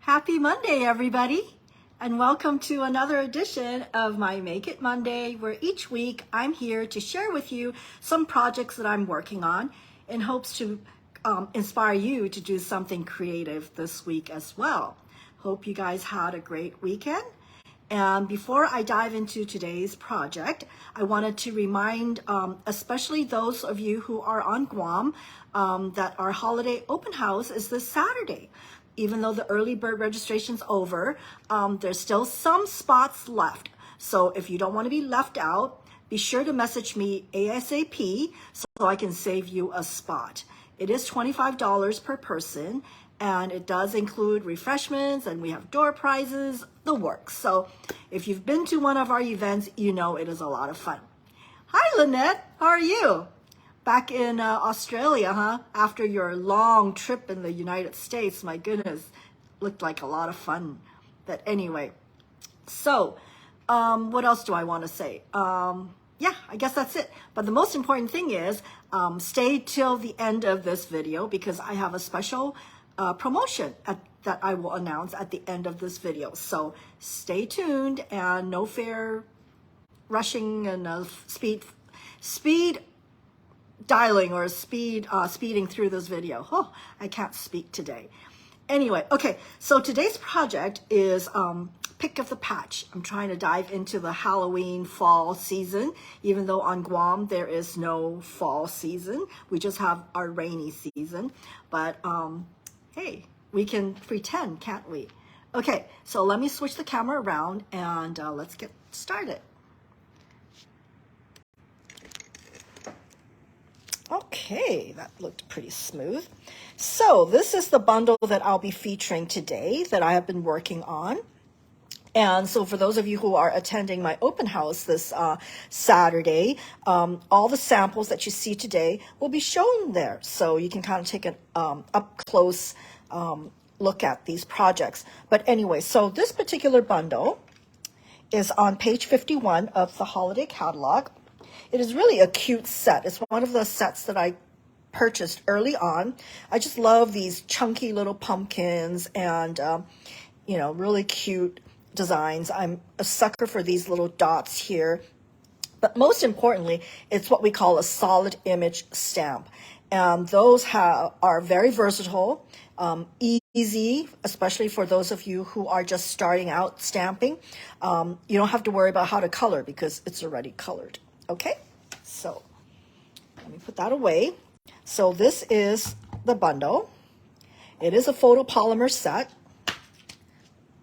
Happy Monday, everybody, and welcome to another edition of my Make It Monday, where each week I'm here to share with you some projects that I'm working on in hopes to inspire you to do something creative this week as well. Hope you guys had a great weekend. And before I dive into today's project, I wanted to remind especially those of you who are on Guam that our holiday open house is this Saturday. Even though the early bird registration's over, there's still some spots left. So if you don't want to be left out, be sure to message me ASAP so I can save you a spot. It is $25 per person, and it does include refreshments, and we have door prizes, the works. So if you've been to one of our events, you know it is a lot of fun. Hi, Lynette. How are you? Back in Australia, huh? After your long trip in the United States, my goodness, looked like a lot of fun. But anyway, so what else do I want to say? Yeah, I guess that's it. But the most important thing is stay till the end of this video because I have a special promotion that I will announce at the end of this video. So stay tuned and no fair rushing and speed dialing or speeding through this video. Oh, I can't speak today. Anyway, okay, so today's project is Pick of the Patch. I'm trying to dive into the Halloween fall season, even though on Guam there is no fall season. We just have our rainy season. But hey, we can pretend, can't we? Okay, so let me switch the camera around and let's get started. Okay, that looked pretty smooth. So this is the bundle that I'll be featuring today that I have been working on. And so for those of you who are attending my open house this Saturday, all the samples that you see today will be shown there. So you can kind of take an up-close look at these projects. But anyway, so this particular bundle is on page 51 of the holiday catalog. It is really a cute set. It's one of the sets that I purchased early on. I just love these chunky little pumpkins and, you know, really cute designs. I'm a sucker for these little dots here. But most importantly, it's what we call a solid image stamp. And those are very versatile, easy, especially for those of you who are just starting out stamping. You don't have to worry about how to color because it's already colored. Okay, so let me put that away. So this is the bundle. It is a photopolymer set,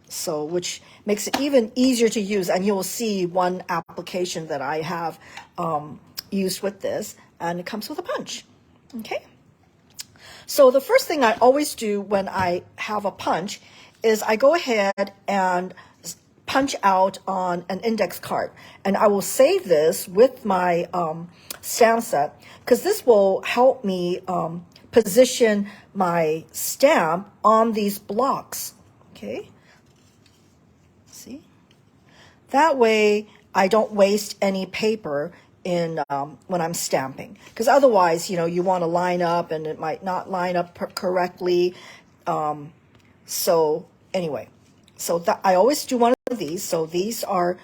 so which makes it even easier to use. And you will see one application that I have used with this, and it comes with a punch. Okay, so the first thing I always do when I have a punch is I go ahead and punch out on an index card, and I will save this with my stamp set because this will help me position my stamp on these blocks. Okay, see, that way I don't waste any paper in when I'm stamping, because otherwise, you know, you want to line up and it might not line up correctly. So anyway, so that I always do one of these. So these are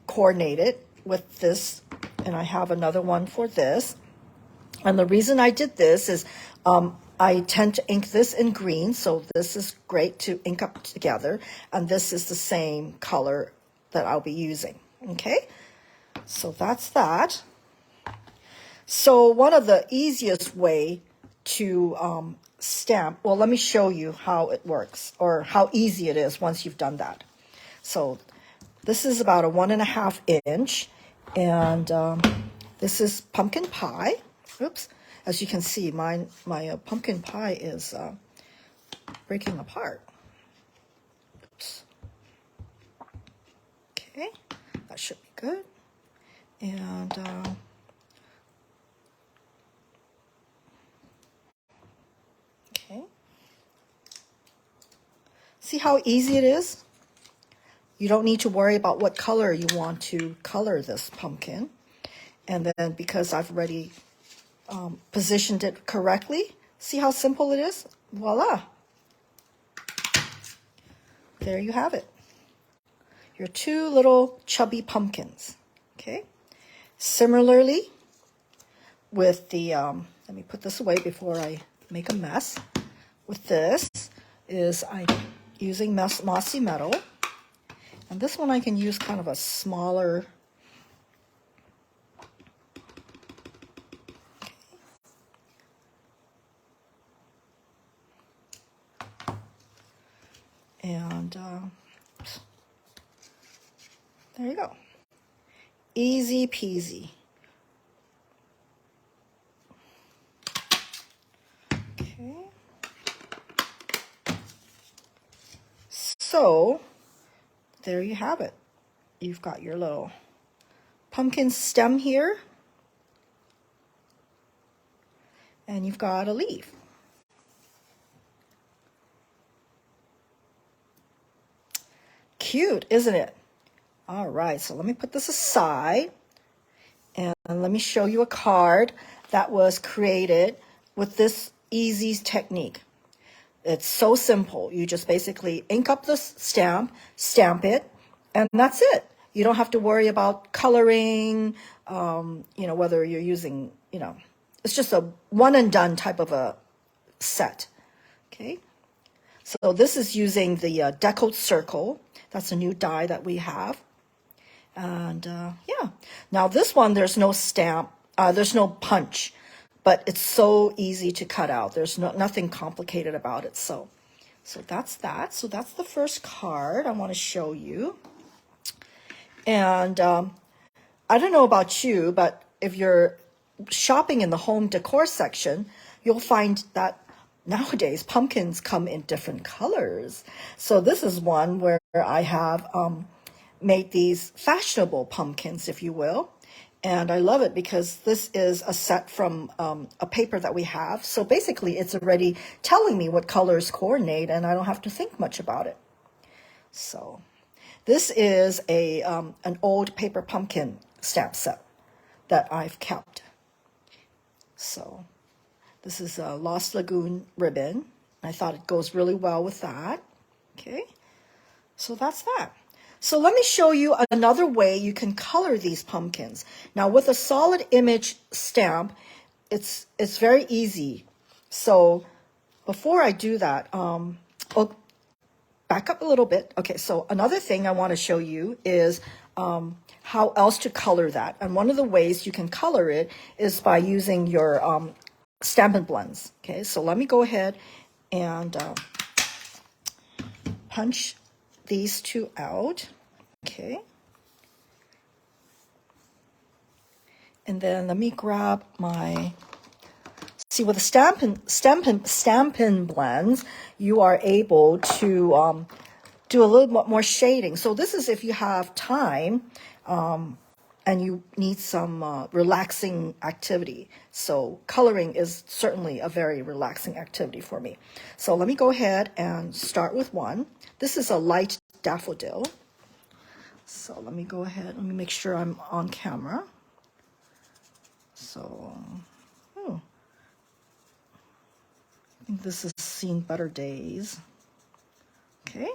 coordinated with this, and I have another one for this. And the reason I did this is I tend to ink this in green, so this is great to ink up together, and this is the same color that I'll be using. Okay, so that's that. So one of the easiest way to stamp, well, let me show you how it works, or how easy it is once you've done that. So this is about a 1.5 inch, and this is pumpkin pie. Oops, as you can see, my pumpkin pie is breaking apart. Oops. Okay, that should be good. And okay, see how easy it is? You don't need to worry about what color you want to color this pumpkin. And then because I've already positioned it correctly, see how simple it is? Voila. there you have it. Your two little chubby pumpkins, okay? Similarly, with the, let me put this away before I make a mess. With this is I'm using mossy metal. And this one I can use kind of a smaller, and there you go. Easy peasy. Okay. So there you have it. You've got your little pumpkin stem here, and you've got a leaf. Cute, isn't it? All right, so let me put this aside, and let me show you a card that was created with this easy technique. It's so simple. You just basically ink up the stamp, stamp it, and that's it. You don't have to worry about coloring, whether you're using, it's just a one and done type of a set. Okay. So this is using the Deco Circle. That's a new die that we have. And yeah, now this one, there's no stamp, there's no punch, but it's so easy to cut out. There's nothing complicated about it. So that's that. So that's the first card I want to show you. And I don't know about you, but if you're shopping in the home decor section, you'll find that nowadays pumpkins come in different colors. So this is one where I have made these fashionable pumpkins, if you will. And I love it because this is a set from a paper that we have. So basically it's already telling me what colors coordinate, and I don't have to think much about it. So this is an old paper pumpkin stamp set that I've kept. So this is a Lost Lagoon ribbon. I thought it goes really well with that. Okay, so that's that. So let me show you another way you can color these pumpkins. Now with a solid image stamp, it's very easy. So before I do that, back up a little bit. Okay, so another thing I want to show you is how else to color that. And one of the ways you can color it is by using your Stampin' blends. Okay, so let me go ahead and punch these two out. Okay. And then let me grab my, see with the Stampin' blends, you are able to do a little bit more shading. So this is if you have time and you need some relaxing activity. So coloring is certainly a very relaxing activity for me. So let me go ahead and start with one. This is a light daffodil. So let me go ahead, let me make sure I'm on camera. So, I think this has seen better days. Okay,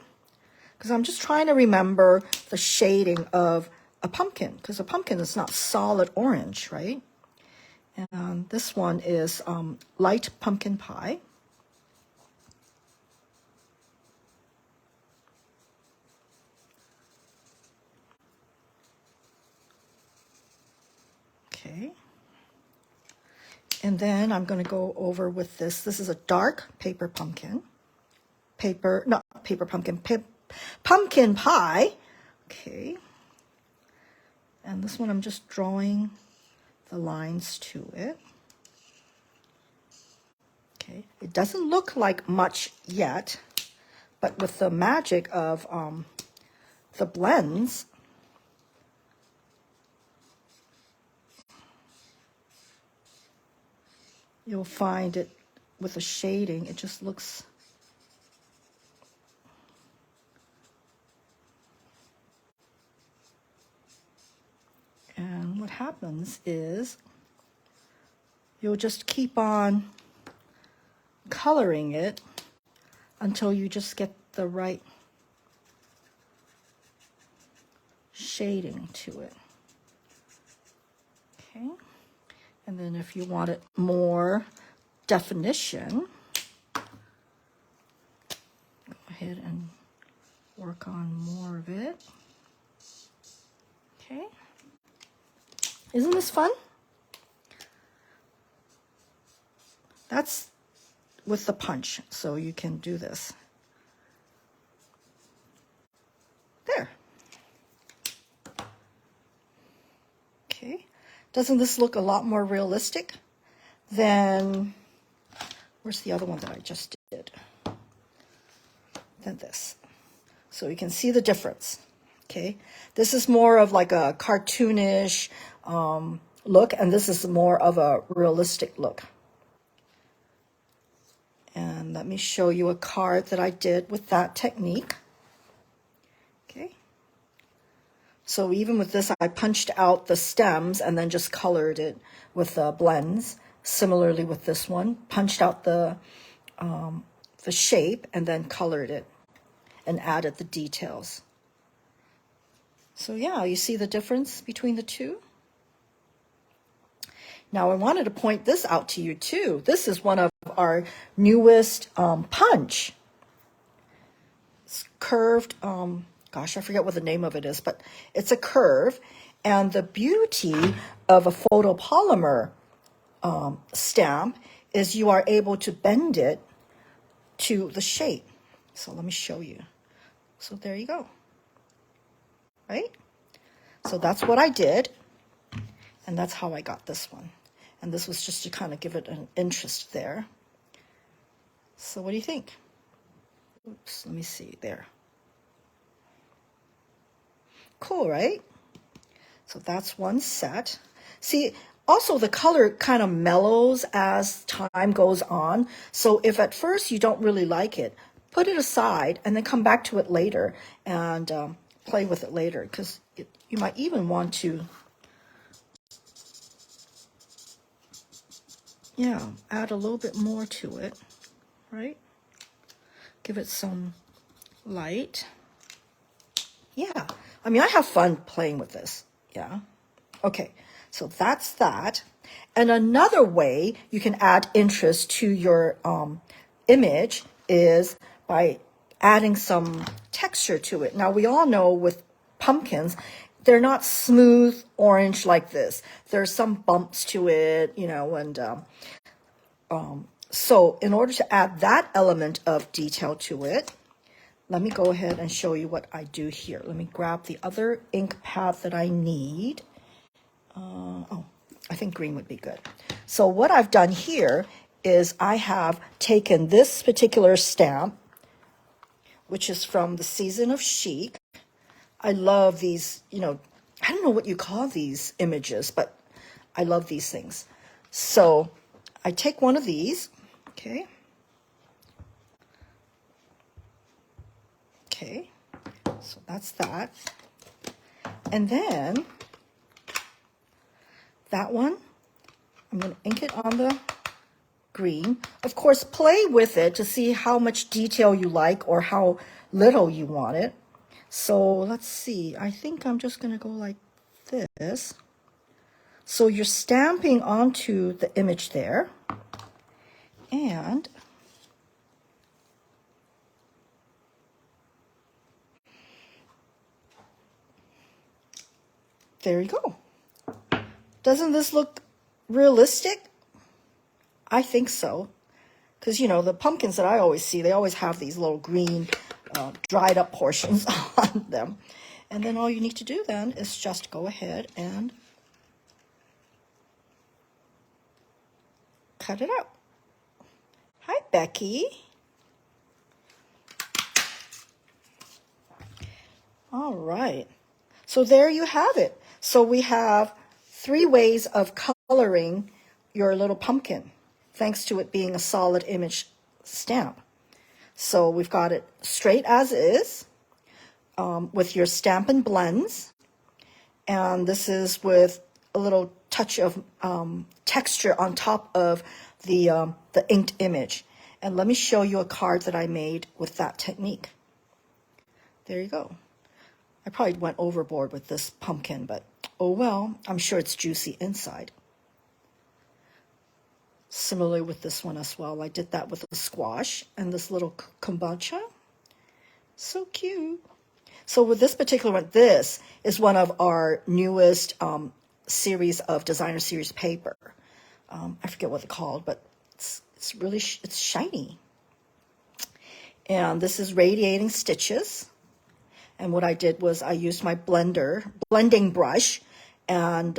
because I'm just trying to remember the shading of a pumpkin, because a pumpkin is not solid orange, right? And this one is light pumpkin pie. Okay. And then I'm going to go over with this. This is a dark paper pumpkin. Pumpkin pie. Okay. And this one I'm just drawing the lines to it. Okay. It doesn't look like much yet, but with the magic of the blends, you'll find it with the shading, it just looks and what happens is you'll just keep on coloring it until you just get the right shading to it. Okay. And then if you want it more definition, go ahead and work on more of it. Okay. Isn't this fun? That's with the punch, so you can do this. There. Okay. Doesn't this look a lot more realistic than, where's the other one that I just did? Than this. So you can see the difference. Okay. This is more of like a cartoonish look, and this is more of a realistic look. And let me show you a card that I did with that technique. Okay. So even with this, I punched out the stems and then just colored it with blends. Similarly with this one, punched out the shape and then colored it and added the details. So yeah, you see the difference between the two? Now I wanted to point this out to you too. This is one of our newest punch. It's curved, gosh, I forget what the name of it is, but it's a curve. And the beauty of a photopolymer stamp is you are able to bend it to the shape. So let me show you. So there you go. Right? So that's what I did. And that's how I got this one. And this was just to kind of give it an interest there. So what do you think? Oops, let me see there. Cool, right? So that's one set. See, also the color kind of mellows as time goes on. So if at first you don't really like it, put it aside and then come back to it later and play with it later, because you might even want to, yeah, add a little bit more to it, right? Give it some light. Yeah, I mean, I have fun playing with this, yeah. Okay, so that's that. And another way you can add interest to your image is by adding some texture to it. Now, we all know with pumpkins, they're not smooth orange like this. There's some bumps to it, you know, and so in order to add that element of detail to it, let me go ahead and show you what I do here. Let me grab the other ink pad that I need. Oh, I think green would be good. So what I've done here is I have taken this particular stamp, which is from the Season of Chic. I love these, you know, I don't know what you call these images, but I love these things. So I take one of these, okay. Okay, so that's that. And then that one, I'm going to ink it on the green. Of course, play with it to see how much detail you like or how little you want it. So let's see, I think I'm just going to go like this. So you're stamping onto the image there. And there you go. Doesn't this look realistic? I think so. Because, you know, the pumpkins that I always see, they always have these little green dried up portions on them. And then all you need to do then is just go ahead and cut it out. Hi, Becky. All right. So there you have it. So we have 3 ways of coloring your little pumpkin, thanks to it being a solid image stamp. So we've got it straight as is with your Stampin' blends. And this is with a little touch of texture on top of the inked image. And let me show you a card that I made with that technique. There you go. I probably went overboard with this pumpkin, but oh well, I'm sure it's juicy inside. Similarly with this one as well. I did that with a squash and this little kombucha. So cute. So with this particular one, this is one of our newest series of designer series paper. I forget what it's called, but it's really it's shiny. And this is radiating stitches. And what I did was I used my blending brush, and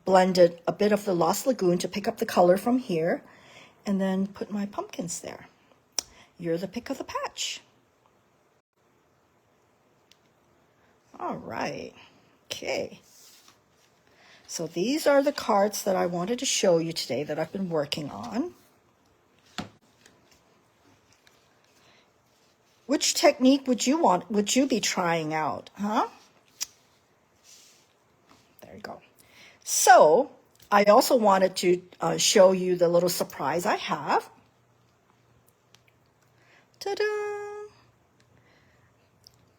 blended a bit of the Lost Lagoon to pick up the color from here, and then put my pumpkins there. You're the pick of the patch. All right, okay. So these are the cards that I wanted to show you today that I've been working on. Which technique would you be trying out, huh? There you go. So I also wanted to show you the little surprise I have. Ta-da!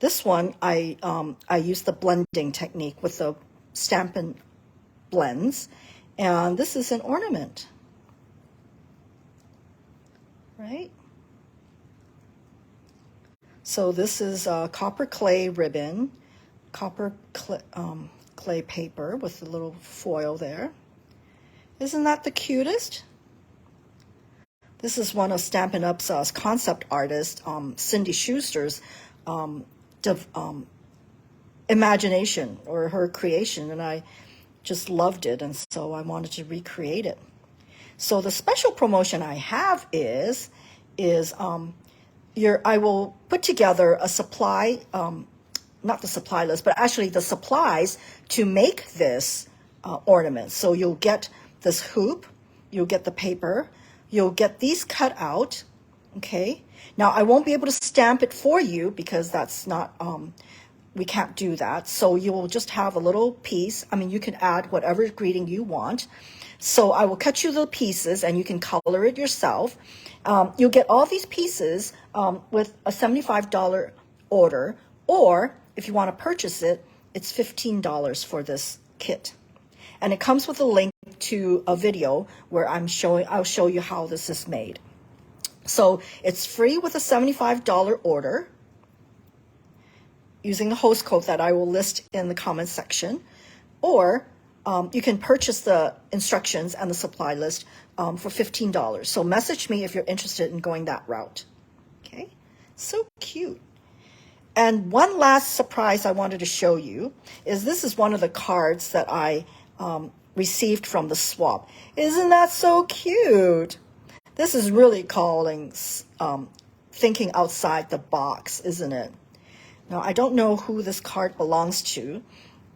This one, I used the blending technique with the Stampin' blends, and this is an ornament, right? So this is copper clay ribbon, copper clay paper with a little foil there. Isn't that the cutest? This is one of Stampin' Up's concept artist, Cindy Schuster's imagination, or her creation, and I just loved it, and so I wanted to recreate it. So the special promotion I have is I will put together a supply, not the supply list, but actually the supplies to make this ornament. So you'll get this hoop, you'll get the paper, you'll get these cut out, okay? Now I won't be able to stamp it for you because that's not, we can't do that. So you will just have a little piece. I mean, you can add whatever greeting you want. So I will cut you the pieces and you can color it yourself. You'll get all these pieces with a $75 order, or if you want to purchase it, it's $15 for this kit. And it comes with a link to a video where I'll show you how this is made. So it's free with a $75 order using the host code that I will list in the comment section, or you can purchase the instructions and the supply list for $15. So message me if you're interested in going that route. Okay, so cute. And one last surprise I wanted to show you is this is one of the cards that I received from the swap. Isn't that so cute? This is really calling thinking outside the box, isn't it? Now, I don't know who this card belongs to,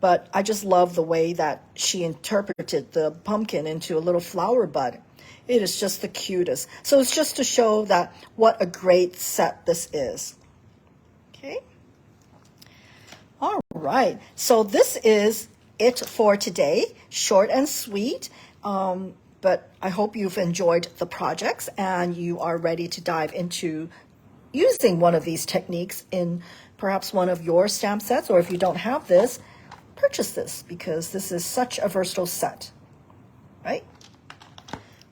but I just love the way that she interpreted the pumpkin into a little flower bud. It is just the cutest. So it's just to show that what a great set this is. Okay. All right. So this is it for today. Short and sweet. But I hope you've enjoyed the projects and you are ready to dive into using one of these techniques in perhaps one of your stamp sets, or if you don't have this, purchase this because this is such a versatile set, right?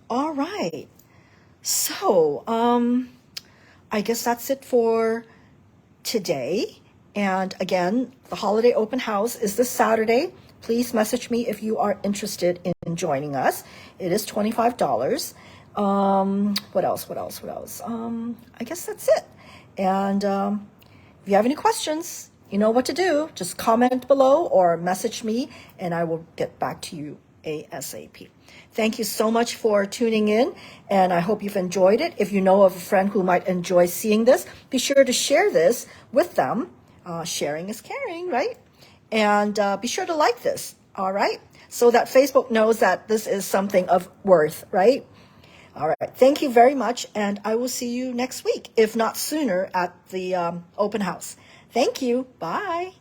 All right, so I guess that's it for today. And again, the holiday open house is this Saturday. Please message me if you are interested in joining us. It is $25. What else? I guess that's it. And if you have any questions, you know what to do. Just comment below or message me and I will get back to you ASAP. Thank you so much for tuning in, and I hope you've enjoyed it. If you know of a friend who might enjoy seeing this, be sure to share this with them. Sharing is caring, right? And be sure to like this, all right? So that Facebook knows that this is something of worth, right? All right, thank you very much, and I will see you next week, if not sooner, at the open house. Thank you. Bye.